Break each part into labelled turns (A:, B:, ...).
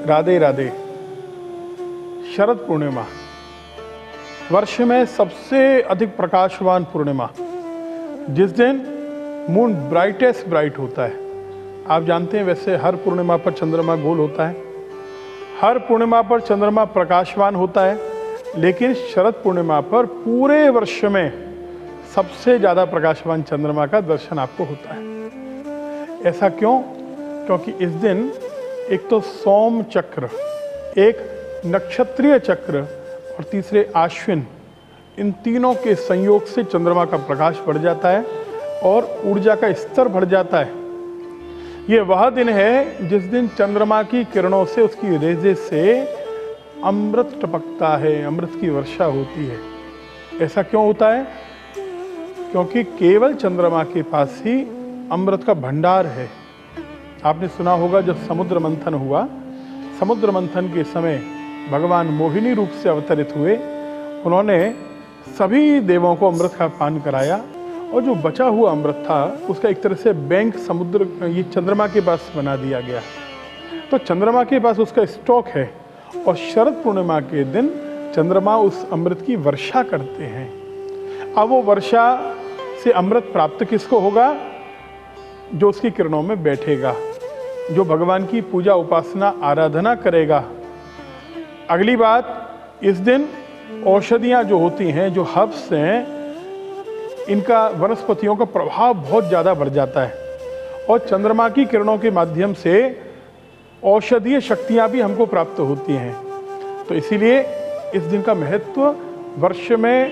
A: राधे राधे। शरद पूर्णिमा वर्ष में सबसे अधिक प्रकाशवान पूर्णिमा, जिस दिन मून ब्राइटेस्ट ब्राइट होता है। आप जानते हैं वैसे हर पूर्णिमा पर चंद्रमा गोल होता है, हर पूर्णिमा पर चंद्रमा प्रकाशवान होता है, लेकिन शरद पूर्णिमा पर पूरे वर्ष में सबसे ज़्यादा प्रकाशवान चंद्रमा का दर्शन आपको होता है। ऐसा क्यों? क्योंकि इस दिन एक तो सोम चक्र, एक नक्षत्रीय चक्र और तीसरे अश्विन, इन तीनों के संयोग से चंद्रमा का प्रकाश बढ़ जाता है और ऊर्जा का स्तर बढ़ जाता है। ये वह दिन है जिस दिन चंद्रमा की किरणों से, उसकी रेजे से अमृत टपकता है, अमृत की वर्षा होती है। ऐसा क्यों होता है? क्योंकि केवल चंद्रमा के पास ही अमृत का भंडार है। आपने सुना होगा जब समुद्र मंथन हुआ, समुद्र मंथन के समय भगवान मोहिनी रूप से अवतरित हुए, उन्होंने सभी देवों को अमृत का पान कराया और जो बचा हुआ अमृत था उसका एक तरह से बैंक समुद्र, ये चंद्रमा के पास बना दिया गया। तो चंद्रमा के पास उसका स्टॉक है और शरद पूर्णिमा के दिन चंद्रमा उस अमृत की वर्षा करते हैं। अब वो वर्षा से अमृत प्राप्त किसको होगा? जो उसकी किरणों में बैठेगा, जो भगवान की पूजा उपासना आराधना करेगा। अगली बात, इस दिन औषधियाँ जो होती हैं, जो हर्ब्स हैं, इनका वनस्पतियों का प्रभाव बहुत ज़्यादा बढ़ जाता है और चंद्रमा की किरणों के माध्यम से औषधीय शक्तियाँ भी हमको प्राप्त होती हैं। तो इसीलिए इस दिन का महत्व वर्ष में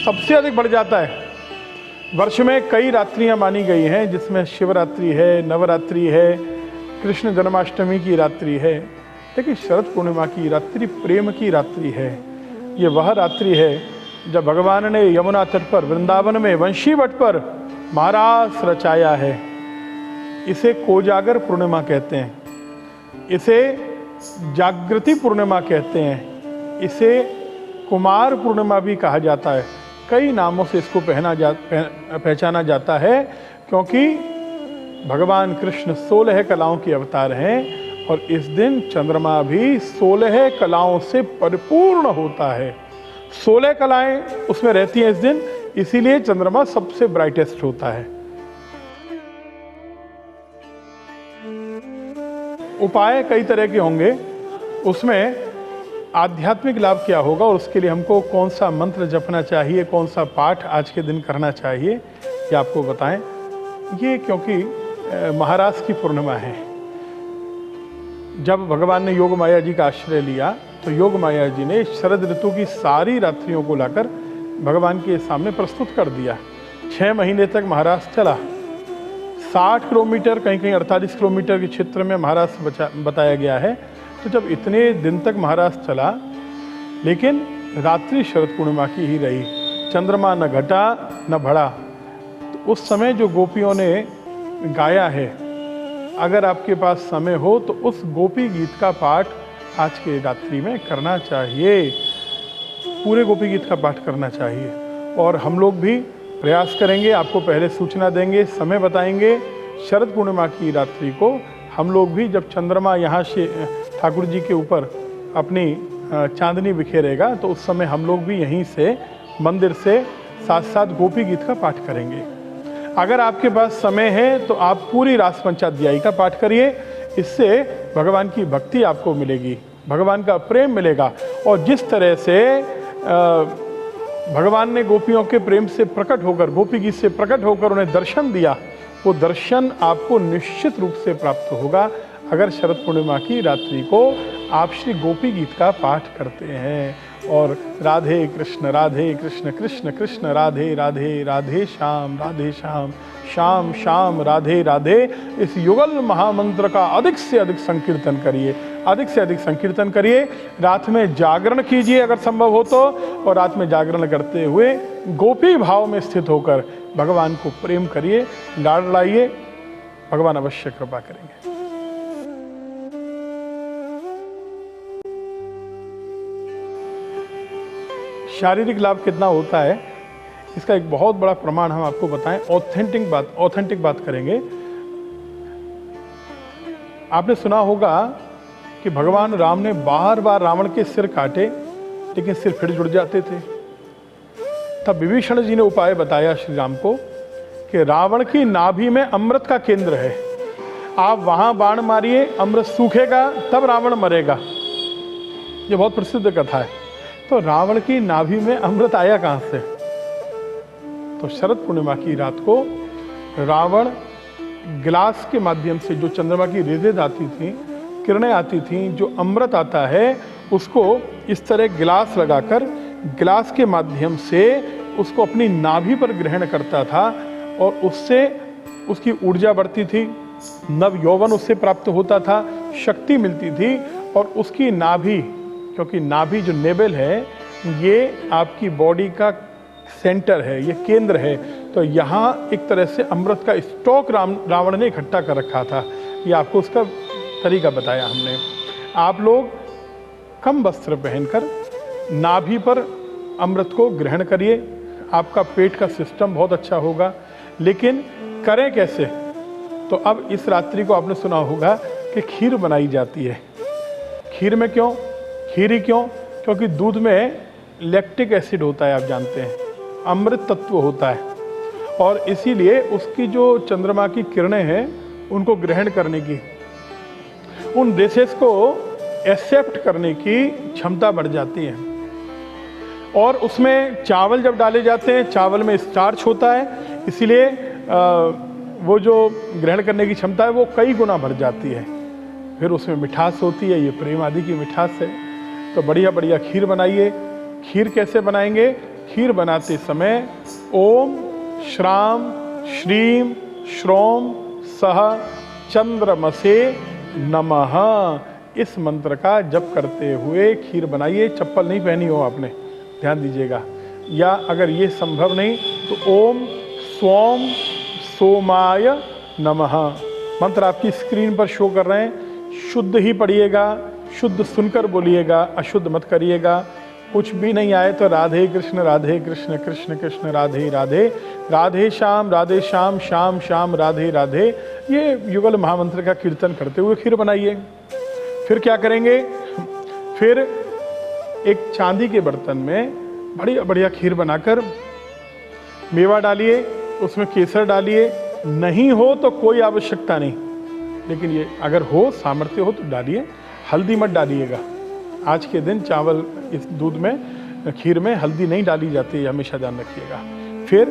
A: सबसे अधिक बढ़ जाता है। वर्ष में कई रात्रियाँ मानी गई हैं, जिसमें शिवरात्रि है, नवरात्रि है, कृष्ण जन्माष्टमी की रात्रि है, लेकिन शरद पूर्णिमा की रात्रि प्रेम की रात्रि है। ये वह रात्रि है जब भगवान ने यमुना तट पर वृंदावन में वंशी वट पर महारास रचाया है। इसे कोजागर पूर्णिमा कहते हैं, इसे जागृति पूर्णिमा कहते हैं, इसे कुमार पूर्णिमा भी कहा जाता है। कई नामों से इसको पहचाना जाता है, क्योंकि भगवान कृष्ण 16 कलाओं के अवतार हैं और इस दिन चंद्रमा भी 16 कलाओं से परिपूर्ण होता है। 16 कलाएं उसमें रहती हैं इस दिन, इसीलिए चंद्रमा सबसे ब्राइटेस्ट होता है। उपाय कई तरह के होंगे, उसमें आध्यात्मिक लाभ क्या होगा और उसके लिए हमको कौन सा मंत्र जपना चाहिए, कौन सा पाठ आज के दिन करना चाहिए, ये आपको बताएं। ये क्योंकि महारास की पूर्णिमा है। जब भगवान ने योग माया जी का आश्रय लिया तो योग माया जी ने शरद ऋतु की सारी रात्रियों को लाकर भगवान के सामने प्रस्तुत कर दिया। 6 महीने तक महारास चला। 60 किलोमीटर, कहीं कहीं 48 किलोमीटर के क्षेत्र में महारास बताया गया है। तो जब इतने दिन तक महारास चला, लेकिन रात्रि शरद पूर्णिमा की ही रही, चंद्रमा न घटा न बढ़ा, तो उस समय जो गोपियों ने गाया है, अगर आपके पास समय हो तो उस गोपी गीत का पाठ आज के रात्रि में करना चाहिए। पूरे गोपी गीत का पाठ करना चाहिए और हम लोग भी प्रयास करेंगे, आपको पहले सूचना देंगे, समय बताएंगे। शरद पूर्णिमा की रात्रि को हम लोग भी, जब चंद्रमा यहाँ से ठाकुर जी के ऊपर अपनी चांदनी बिखेरेगा, तो उस समय हम लोग भी यहीं से मंदिर से साथ साथ गोपी गीत का पाठ करेंगे। अगर आपके पास समय है तो आप पूरी रास पंचाध्यायी का पाठ करिए, इससे भगवान की भक्ति आपको मिलेगी, भगवान का प्रेम मिलेगा। और जिस तरह से भगवान ने गोपियों के प्रेम से प्रकट होकर, गोपी गीत से प्रकट होकर उन्हें दर्शन दिया, वो दर्शन आपको निश्चित रूप से प्राप्त होगा अगर शरद पूर्णिमा की रात्रि को आप श्री गोपी गीत का पाठ करते हैं। और राधे कृष्ण कृष्ण कृष्ण राधे राधे, राधे श्याम श्याम श्याम राधे राधे, इस युगल महामंत्र का अधिक से अधिक संकीर्तन करिए, अधिक से अधिक संकीर्तन करिए। रात में जागरण कीजिए अगर संभव हो तो, और रात में जागरण करते हुए गोपी भाव में स्थित होकर भगवान को प्रेम करिए, लाड लाइए, भगवान अवश्य कृपा करेंगे। शारीरिक लाभ कितना होता है, इसका एक बहुत बड़ा प्रमाण हम आपको बताएं। ऑथेंटिक बात करेंगे। आपने सुना होगा कि भगवान राम ने बार बार रावण के सिर काटे, लेकिन सिर फिर जुड़ जाते थे। तब विभीषण जी ने उपाय बताया श्री राम को कि रावण की नाभि में अमृत का केंद्र है, आप वहां बाण मारिए, अमृत सूखेगा, तब रावण मरेगा। ये बहुत प्रसिद्ध कथा है। तो रावण की नाभि में अमृत आया कहां से? तो शरद पूर्णिमा की रात को रावण गिलास के माध्यम से, जो चंद्रमा की रेजेज आती थी, किरणें आती थी, जो अमृत आता है, उसको इस तरह गिलास लगाकर गिलास के माध्यम से उसको अपनी नाभि पर ग्रहण करता था और उससे उसकी ऊर्जा बढ़ती थी, नव यौवन उससे प्राप्त होता था, शक्ति मिलती थी। और उसकी नाभि, क्योंकि नाभि जो नेबल है ये आपकी बॉडी का सेंटर है, ये केंद्र है, तो यहाँ एक तरह से अमृत का स्टॉक रावण ने इकट्ठा कर रखा था। ये आपको उसका तरीका बताया हमने। आप लोग कम वस्त्र पहनकर नाभि पर अमृत को ग्रहण करिए, आपका पेट का सिस्टम बहुत अच्छा होगा। लेकिन करें कैसे? तो अब इस रात्रि को आपने सुना होगा कि खीर बनाई जाती है। खीर में क्यों? खीरी क्यों? क्योंकि दूध में लैक्टिक एसिड होता है, आप जानते हैं, अमृत तत्व होता है, और इसीलिए उसकी जो चंद्रमा की किरणें हैं उनको ग्रहण करने की, उन रेसेस को एक्सेप्ट करने की क्षमता बढ़ जाती है। और उसमें चावल जब डाले जाते हैं, चावल में स्टार्च होता है, इसीलिए वो जो ग्रहण करने की क्षमता है वो कई गुना बढ़ जाती है। फिर उसमें मिठास होती है, ये प्रेम आदि की मिठास है। तो बढ़िया बढ़िया खीर बनाइए। खीर कैसे बनाएंगे? खीर बनाते समय ओम श्राम श्रीम श्रोम सह चंद्रमसे नमः, इस मंत्र का जप करते हुए खीर बनाइए। चप्पल नहीं पहनी हो आपने, ध्यान दीजिएगा। या अगर ये संभव नहीं तो ओम स्वोम सोमाय नमः मंत्र आपकी स्क्रीन पर शो कर रहे हैं। शुद्ध ही पढ़िएगा, शुद्ध सुनकर बोलिएगा, अशुद्ध मत करिएगा। कुछ भी नहीं आए तो राधे कृष्ण कृष्ण कृष्ण राधे राधे, राधे श्याम श्याम श्याम राधे राधे, ये युगल महामंत्र का कीर्तन करते हुए खीर बनाइए। फिर क्या करेंगे? फिर एक चांदी के बर्तन में बढ़िया बढ़िया खीर बनाकर मेवा डालिए, उसमें केसर डालिए। नहीं हो तो कोई आवश्यकता नहीं, लेकिन ये अगर हो, सामर्थ्य हो तो डालिए। हल्दी मत डालिएगा। आज के दिन चावल इस दूध में, खीर में हल्दी नहीं डाली जाती है, हमेशा ध्यान रखिएगा। फिर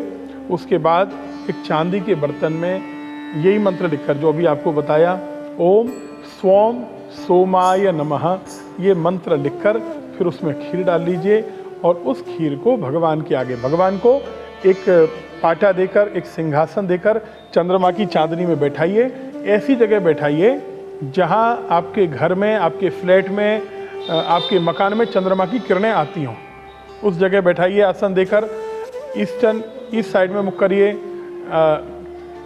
A: उसके बाद एक चांदी के बर्तन में यही मंत्र लिखकर, जो अभी आपको बताया, ओम स्वोम सोमाय नमः, ये मंत्र लिखकर फिर उसमें खीर डाल लीजिए और उस खीर को भगवान के आगे, भगवान को एक पाटा देकर, एक सिंहासन देकर चंद्रमा की चांदनी में बैठाइए। ऐसी जगह बैठाइए जहां आपके घर में, आपके फ्लैट में, आपके मकान में चंद्रमा की किरणें आती हों, उस जगह बैठाइए आसन देकर। ईस्ट साइड में मुख करिए,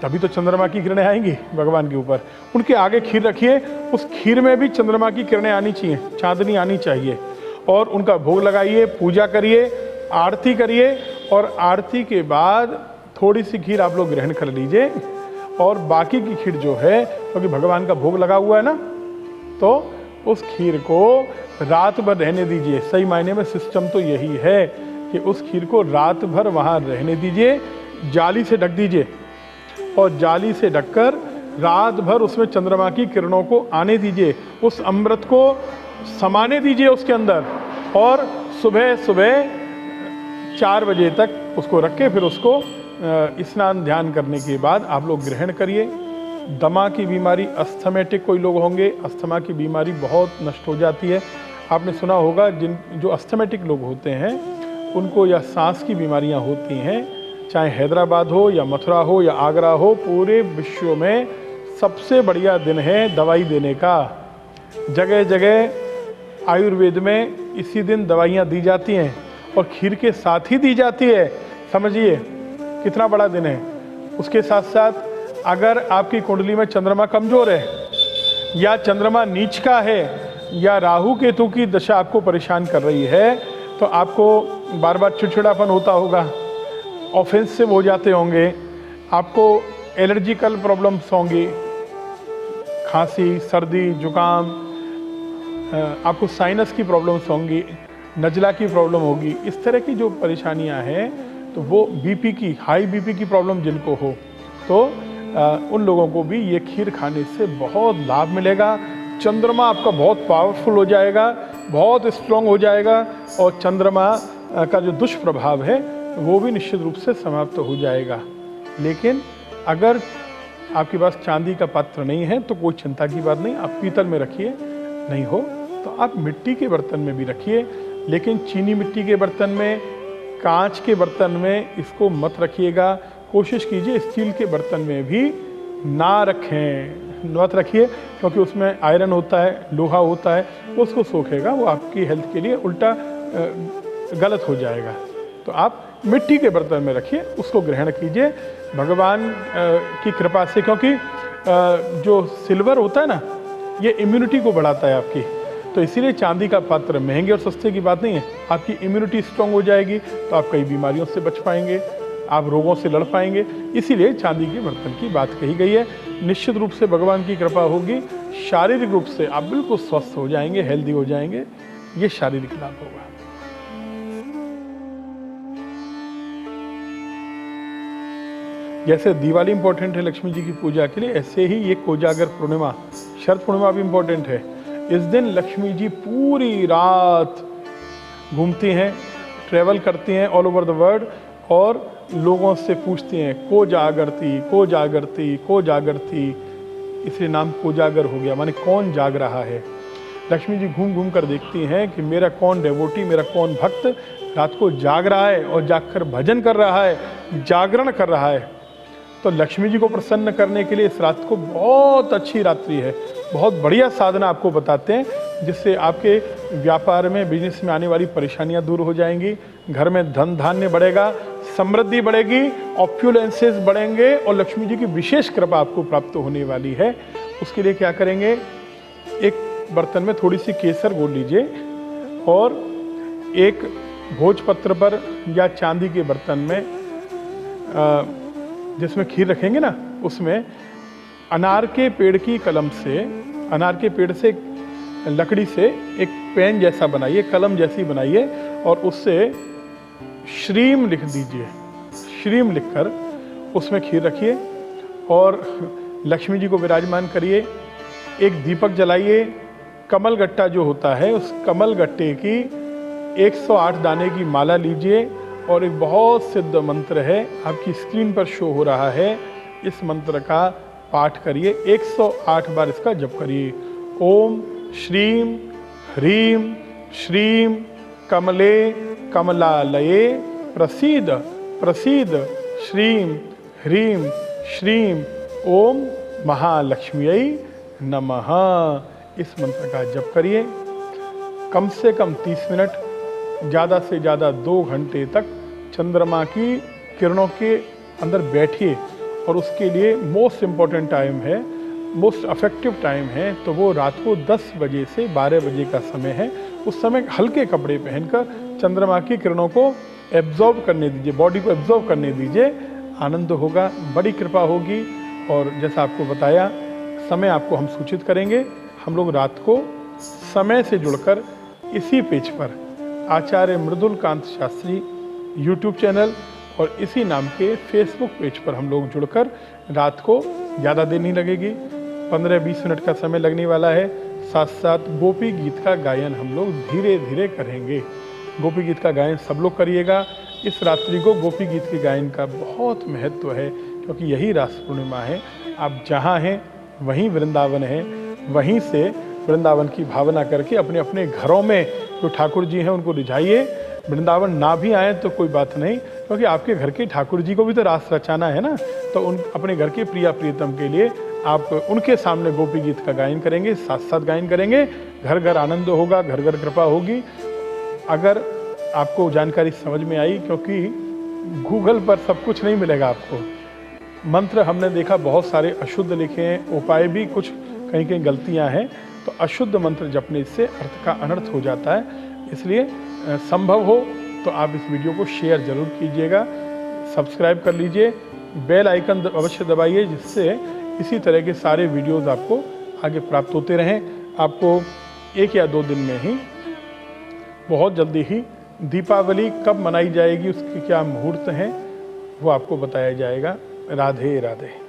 A: तभी तो चंद्रमा की किरणें आएंगी भगवान के ऊपर। उनके आगे खीर रखिए, उस खीर में भी चंद्रमा की किरणें आनी चाहिए, चांदनी आनी चाहिए, और उनका भोग लगाइए, पूजा करिए, आरती करिए, और आरती के बाद थोड़ी सी खीर आप लोग ग्रहण कर लीजिए, और बाकी की खीर जो है, क्योंकि भगवान का भोग लगा हुआ है ना, तो उस खीर को रात भर रहने दीजिए। सही मायने में सिस्टम तो यही है कि उस खीर को रात भर वहाँ रहने दीजिए, जाली से ढक दीजिए, और जाली से ढककर रात भर उसमें चंद्रमा की किरणों को आने दीजिए, उस अमृत को समाने दीजिए उसके अंदर, और सुबह सुबह 4 बजे तक उसको रख के फिर उसको स्नान ध्यान करने के बाद आप लोग ग्रहण करिए। दमा की बीमारी, अस्थमेटिक कोई लोग होंगे, अस्थमा की बीमारी बहुत नष्ट हो जाती है। आपने सुना होगा जो अस्थमेटिक लोग होते हैं उनको या सांस की बीमारियां होती हैं, चाहे हैदराबाद हो या मथुरा हो या आगरा हो, पूरे विश्व में सबसे बढ़िया दिन है दवाई देने का। जगह जगह आयुर्वेद में इसी दिन दवाइयाँ दी जाती हैं और खीर के साथ ही दी जाती है। समझिए कितना बड़ा दिन है। उसके साथ साथ अगर आपकी कुंडली में चंद्रमा कमजोर है, या चंद्रमा नीच का है, या राहु केतु की दशा आपको परेशान कर रही है, तो आपको बार बार चिड़चिड़ापन होता होगा, ऑफेंसिव हो जाते होंगे, आपको एलर्जिकल प्रॉब्लम्स होंगी, खांसी, सर्दी, जुकाम, आपको साइनस की प्रॉब्लम्स होंगी, नज़ला की प्रॉब्लम होगी, इस तरह की जो परेशानियां हैं, तो वो बीपी की, हाई बीपी की प्रॉब्लम जिनको हो, तो उन लोगों को भी ये खीर खाने से बहुत लाभ मिलेगा। चंद्रमा आपका बहुत पावरफुल हो जाएगा, बहुत स्ट्रॉन्ग हो जाएगा, और चंद्रमा का जो दुष्प्रभाव है वो भी निश्चित रूप से समाप्त हो जाएगा। लेकिन अगर आपके पास चांदी का पात्र नहीं है तो कोई चिंता की बात नहीं, आप पीतल में रखिए, नहीं हो तो आप मिट्टी के बर्तन में भी रखिए, लेकिन चीनी मिट्टी के बर्तन में, कांच के बर्तन में इसको मत रखिएगा। कोशिश कीजिए स्टील के बर्तन में भी ना रखें, मत रखिए, क्योंकि उसमें आयरन होता है, लोहा होता है, उसको सोखेगा, वो आपकी हेल्थ के लिए उल्टा गलत हो जाएगा। तो आप मिट्टी के बर्तन में रखिए, उसको ग्रहण कीजिए भगवान की कृपा से, क्योंकि जो सिल्वर होता है ना, ये इम्यूनिटी को बढ़ाता है आपकी, तो इसीलिए चांदी का पात्र महंगे और सस्ते की बात नहीं है। आपकी इम्यूनिटी स्ट्रांग हो जाएगी तो आप कई बीमारियों से बच पाएंगे, आप रोगों से लड़ पाएंगे, इसीलिए चांदी के बर्तन की बात कही गई है। निश्चित रूप से भगवान की कृपा होगी, शारीरिक रूप से आप बिल्कुल स्वस्थ हो जाएंगे, हेल्दी हो जाएंगे, ये शारीरिक लाभ होगा। जैसे दिवाली इंपॉर्टेंट है लक्ष्मी जी की पूजा के लिए, ऐसे ही ये कोजागर पूर्णिमा, शरद पूर्णिमा भी इंपॉर्टेंट है। इस दिन लक्ष्मी जी पूरी रात घूमती हैं, ट्रैवल करती हैं ऑल ओवर द वर्ल्ड, और लोगों से पूछती हैं को जागरती, को जागरती, को जागरती, इसलिए नाम कोजागर हो गया, माने कौन जाग रहा है। लक्ष्मी जी घूम घूम कर देखती हैं कि मेरा कौन डेवोटी, मेरा कौन भक्त रात को जाग रहा है और जागकर भजन कर रहा है, जागरण कर रहा है। तो लक्ष्मी जी को प्रसन्न करने के लिए इस रात को बहुत अच्छी रात्रि है, बहुत बढ़िया साधना आपको बताते हैं, जिससे आपके व्यापार में, बिजनेस में आने वाली परेशानियां दूर हो जाएंगी, घर में धन धान्य बढ़ेगा, समृद्धि बढ़ेगी, ऑप्युलेंसेस बढ़ेंगे, और लक्ष्मी जी की विशेष कृपा आपको प्राप्त होने वाली है। उसके लिए क्या करेंगे, एक बर्तन में थोड़ी सी केसर घोल लीजिए, और एक भोजपत्र पर या चांदी के बर्तन में जिसमें खीर रखेंगे ना, उसमें अनार के पेड़ की कलम से, अनार के पेड़ से लकड़ी से एक पेन जैसा बनाइए, कलम जैसी बनाइए, और उससे श्रीम लिख दीजिए। श्रीम लिखकर उसमें खीर रखिए और लक्ष्मी जी को विराजमान करिए। एक दीपक जलाइए, कमल गट्टा जो होता है, उस कमल गट्टे की 108 दाने की माला लीजिए, और एक बहुत सिद्ध मंत्र है, आपकी स्क्रीन पर शो हो रहा है, इस मंत्र का पाठ करिए, 108 बार इसका जप करिए। ओम श्रीम ह्रीम श्रीम कमले कमलालये प्रसीद प्रसीद श्रीम ह्रीम श्रीम ओम महालक्ष्म्यै नमः। इस मंत्र का जप करिए, कम से कम 30 मिनट, ज़्यादा से ज़्यादा 2 घंटे तक चंद्रमा की किरणों के अंदर बैठिए, और उसके लिए मोस्ट इम्पॉर्टेंट टाइम है, मोस्ट अफेक्टिव टाइम है, तो वो रात को 10 बजे से 12 बजे का समय है। उस समय हल्के कपड़े पहनकर चंद्रमा की किरणों को एब्जॉर्ब करने दीजिए, बॉडी को एब्जॉर्ब करने दीजिए, आनंद होगा, बड़ी कृपा होगी। और जैसा आपको बताया, समय आपको हम सूचित करेंगे। हम लोग रात को समय से जुड़कर इसी पेज पर आचार्य मृदुलकांत शास्त्री यूट्यूब चैनल और इसी नाम के फेसबुक पेज पर हम लोग जुड़कर रात को, ज़्यादा देर नहीं लगेगी, 15-20 मिनट का समय लगने वाला है, साथ साथ गोपी गीत का गायन हम लोग धीरे धीरे करेंगे। गोपी गीत का गायन सब लोग करिएगा। इस रात्रि को गोपी गीत के गायन का बहुत महत्व है, क्योंकि यही रास पूर्णिमा है। आप जहाँ हैं वहीं वृंदावन है, वहीं से वृंदावन की भावना करके अपने अपने घरों में जो ठाकुर जी हैं उनको रिझाइए। वृंदावन ना भी आए तो कोई बात नहीं, क्योंकि आपके घर के ठाकुर जी को भी तो रास रचाना है ना, तो उन अपने घर के प्रिया प्रियतम के लिए आप उनके सामने गोपी गीत का गायन करेंगे, साथ साथ गायन करेंगे, घर घर आनंद होगा, घर घर कृपा होगी। अगर आपको जानकारी समझ में आई, क्योंकि गूगल पर सब कुछ नहीं मिलेगा आपको, मंत्र हमने देखा बहुत सारे अशुद्ध लिखे हैं, उपाय भी कुछ कहीं कहीं गलतियां हैं, तो अशुद्ध मंत्र जपने से अर्थ का अनर्थ हो जाता है। इसलिए संभव हो तो आप इस वीडियो को शेयर ज़रूर कीजिएगा, सब्सक्राइब कर लीजिए, बेल आइकन अवश्य दबाइए, जिससे इसी तरह के सारे वीडियोस आपको आगे प्राप्त होते रहें। आपको 1 या 2 दिन में ही, बहुत जल्दी ही दीपावली कब मनाई जाएगी, उसके क्या मुहूर्त हैं, वो आपको बताया जाएगा। राधे राधे।